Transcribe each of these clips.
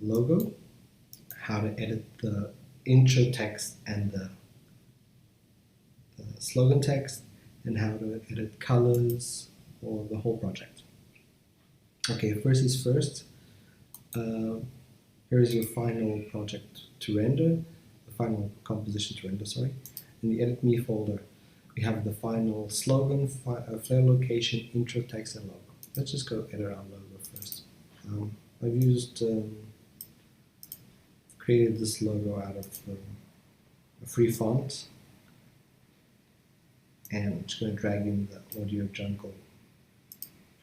logo, how to edit the intro text and the slogan text, and how to edit colors for the whole project. Okay, first is first. Here's your final project to render, the final composition to render, sorry. In the Edit Me folder, we have the final slogan, flare location, intro text, and logo. Let's just go edit our logo first. I've used, created this logo out of a free font, and I'm just going to drag in the Audio Jungle.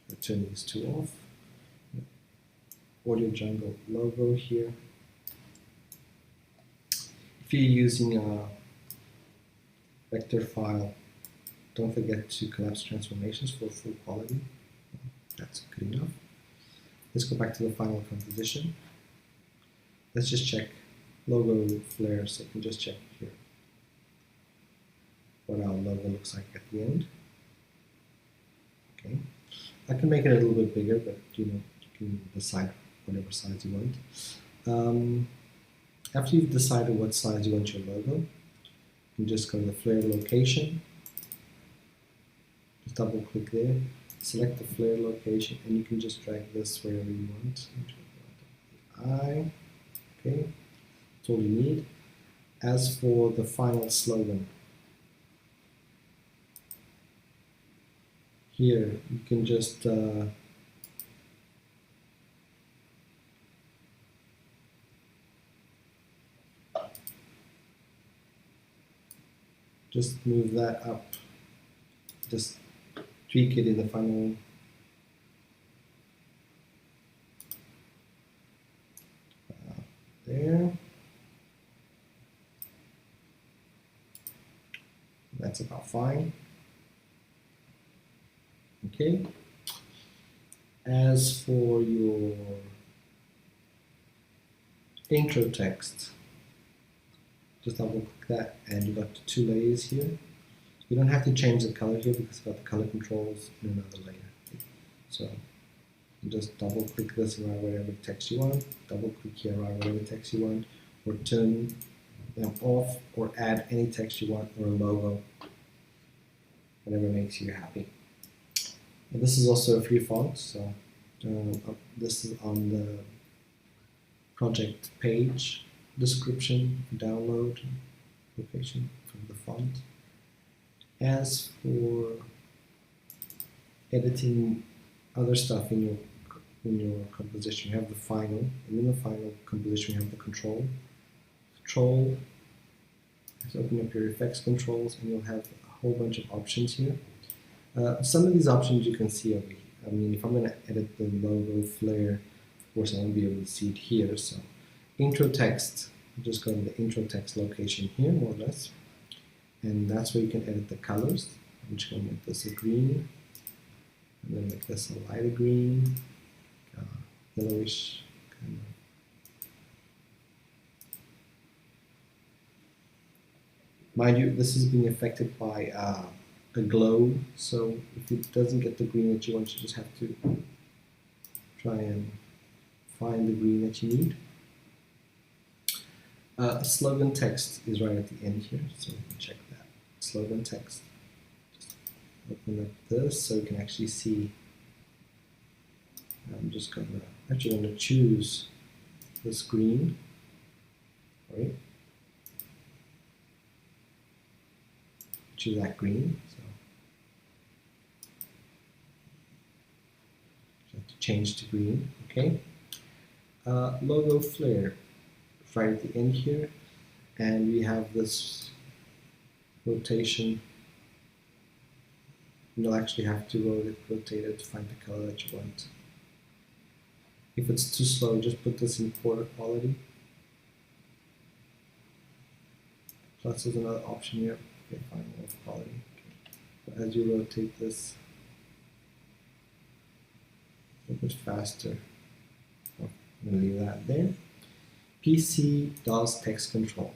I'll turn these two off. Audio Jungle logo here. If you're using a vector file, don't forget to collapse transformations for full quality. That's good enough. Let's go back to the final composition. Let's just check logo flare, so you can just check here what our logo looks like at the end. Okay, I can make it a little bit bigger, but you can decide whatever size you want. After you've decided what size you want your logo, you can just go to the flare location, just double click there, select the flare location, and you can just drag this wherever you want. Okay, that's all you need. As for the final slogan, here you can just move that up, just tweak it in the final there. That's about fine. Okay. As for your intro text, just double click that, and you got two layers here. You don't have to change the color here because you've got the color controls in another layer. So you just double click this and write whatever text you want, double click here, write whatever text you want, or turn them off, or add any text you want, or a logo, whatever makes you happy. And this is also a free font, so this is on the project page description, download location from the font. As for editing other stuff in your composition, you have the final, and in the final composition you have the control. Let's open up your effects controls, and you'll have a whole bunch of options here. Some of these options you can see over here. I mean, if I'm going to edit the logo flare, of course I won't be able to see it here. So intro text, just go to the intro text location here, more or less, and that's where you can edit the colors. I'm just going to make this a green, and then make this a lighter green, yellowish kind of. Mind you, this is being affected by a glow, so if it doesn't get the green that you want, you just have to try and find the green that you need. Slogan text is right at the end here, so you can check that. Slogan text. Just open up this so you can actually see. I'm just actually going to choose this green. Right? Choose that green. So have to change to green. Okay. Logo flare. Right at the end here, and we have this rotation. You'll actually have to rotate it to find the color that you want. If it's too slow, just put this in quarter quality. Plus there's another option here. Okay, fine, more quality. Okay. So as you rotate this a little bit faster, I'm going to leave that there. PC DOS text control.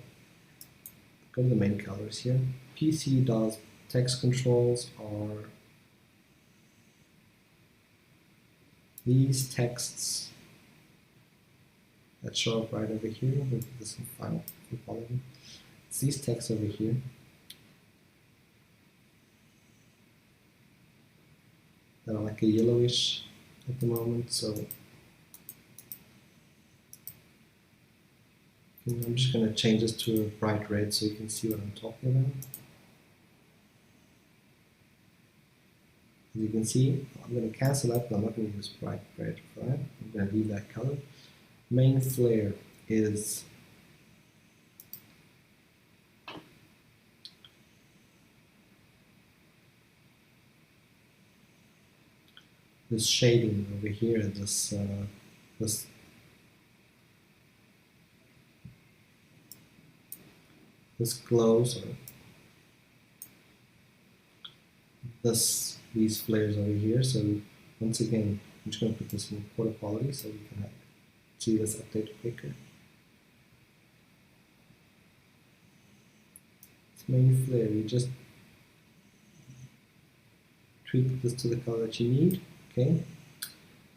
Go to the main colors here. PC DOS text controls are these texts that show up right over here with this final quality. It's these texts over here. That are like a yellowish at the moment, so I'm just going to change this to a bright red so you can see what I'm talking about. As you can see, I'm going to cancel that, but I'm not going to use bright red for that. I'm going to leave that color. Main flare is this shading over here, this glows, or these flares over here. So once again, I'm just going to put this in quarter quality so we can see this update quicker. This main flare, you just tweak this to the color that you need. Okay.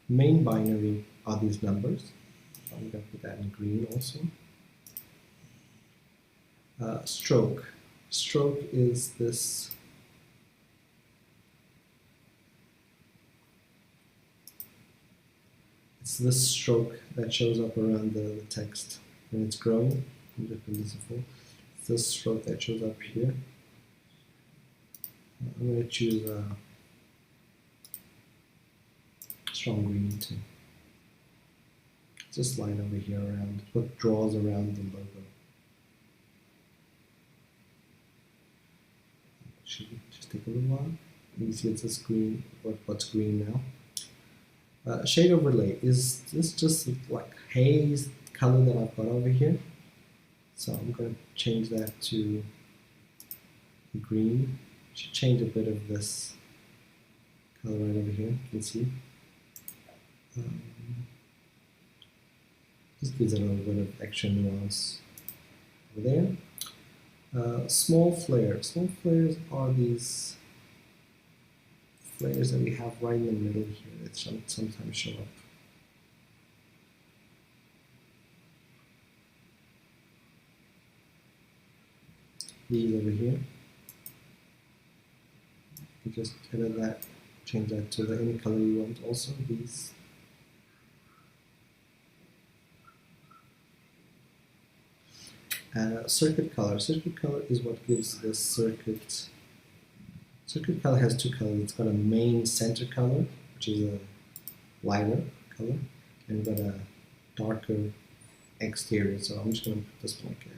Main binary are these numbers. So I'm going to put that in green also. Stroke. Stroke is this. It's this stroke that shows up around the text when it's growing. It's this stroke that shows up here. I'm going to choose a strong green too. Just line over here around what draws around the logo. Should just take a little while. You can see it's this green. What's green now? Shade overlay is this just like haze color that I've got over here. So I'm going to change that to green. Should change a bit of this color right over here. You can see. Just gives it a little bit of extra nuance over there. Small flares. Small flares are these flares that we have right in the middle here that sometimes show up. These over here. You just edit that, change that to any color you want also. These. Circuit color. Circuit color is what gives this circuit. Circuit color has two colors. It's got a main center color, which is a lighter color, and got a darker exterior. So I'm just going to put this one like a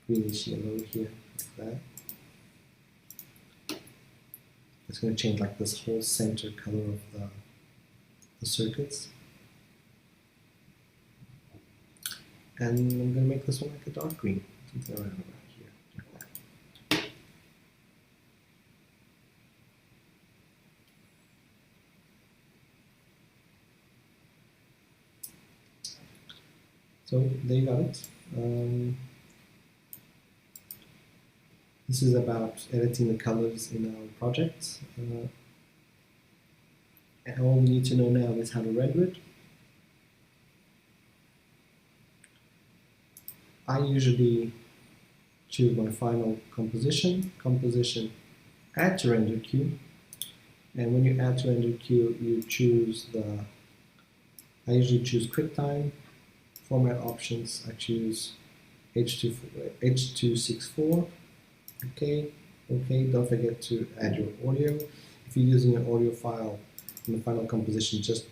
greenish yellow here, like that. It's going to change like this whole center color of the circuits. And I'm going to make this one like a dark green, something around here, like that. So there you got it. This is about editing the colors in our project. And all we need to know now is how to render it. I usually choose my final composition, add to render queue, and when you add to render queue, you choose I usually choose QuickTime, format options, I choose H.264, okay, don't forget to add your audio. If you're using an audio file in the final composition, just